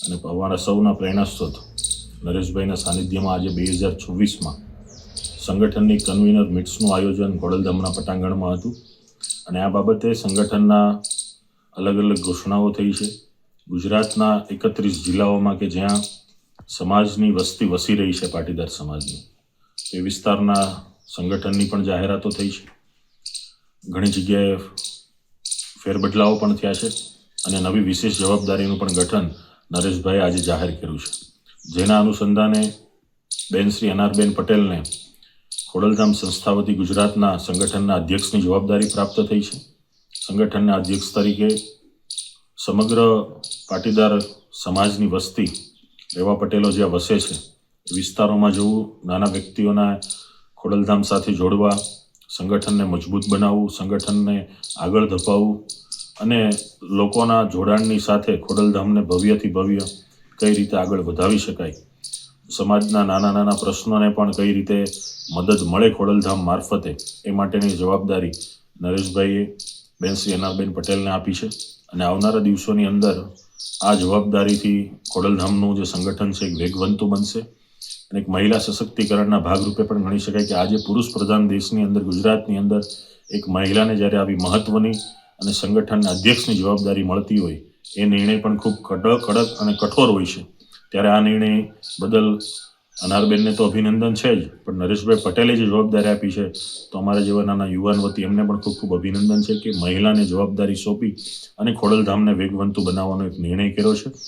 અને અમારા સૌના પ્રેરણાસ્ત્રોત નરેશભાઈના સાનિધ્યમાં આજે 2024માં સંગઠનની કન્વીનર મીટ્સનું આયોજન ખોડલધામના પટાંગણમાં હતું અને આ બાબતે સંગઠનના અલગ અલગ ઘોષણાઓ થઈ છે. ગુજરાતના 31 જિલ્લાઓમાં કે જ્યાં સમાજની વસ્તી વસી રહી છે, પાટીદાર સમાજની, એ વિસ્તારના સંગઠનની પણ જાહેરાતો થઈ છે. ઘણી જગ્યાએ ફેરબદલાવો પણ થયા છે અને નવી વિશેષ જવાબદારીનું પણ ગઠન નરેશભાઈ આજે જાહેર કર્યું છે, જેના અનુસંધાને બેન શ્રી અનારબેન પટેલને ખોડલધામ સંસ્થા વતી ગુજરાતના સંગઠનના અધ્યક્ષની જવાબદારી પ્રાપ્ત થઈ છે. સંગઠનના અધ્યક્ષ તરીકે સમગ્ર પાટીદાર સમાજની વસ્તી, એવા પટેલો જ્યાં વસે છે એ વિસ્તારોમાં જવું, નાના વ્યક્તિઓના ખોડલધામ સાથે જોડવા, સંગઠનને મજબૂત બનાવવું, સંગઠનને આગળ ધપાવવું અને લોકોના જોડાણની સાથે ખોડલધામને ભવ્યથી ભવ્ય કઈ રીતે આગળ વધાવી શકાય, સમાજના નાના નાના પ્રશ્નોને પણ કઈ રીતે મદદ મળે ખોડલધામ મારફતે, એ માટેની જવાબદારી નરેશભાઈએ બેન શ્રી અનારબેન પટેલને આપી છે. અને આવનારા દિવસોની અંદર આ જવાબદારીથી ખોડલધામનું જે સંગઠન છે એક વેગવંતું બનશે અને એક મહિલા સશક્તિકરણના ભાગરૂપે પણ ગણી શકાય કે આજે પુરુષ પ્રધાન દેશની અંદર, ગુજરાતની અંદર એક મહિલાને જ્યારે આવી મહત્વની અને સંગઠનના અધ્યક્ષની જવાબદારી મળતી હોય, એ નિર્ણય પણ ખૂબ કડક અને કઠોર હોય છે. ત્યારે આ નિર્ણય બદલ અનારબેનને તો અભિનંદન છે જ, પણ નરેશભાઈ પટેલે જે જવાબદારી આપી છે, તો અમારા જેવા નાના યુવાન વતી એમને પણ ખૂબ ખૂબ અભિનંદન છે કે મહિલાને જવાબદારી સોંપી અને ખોડલધામને વેગવંતું બનાવવાનો એક નિર્ણય કર્યો છે.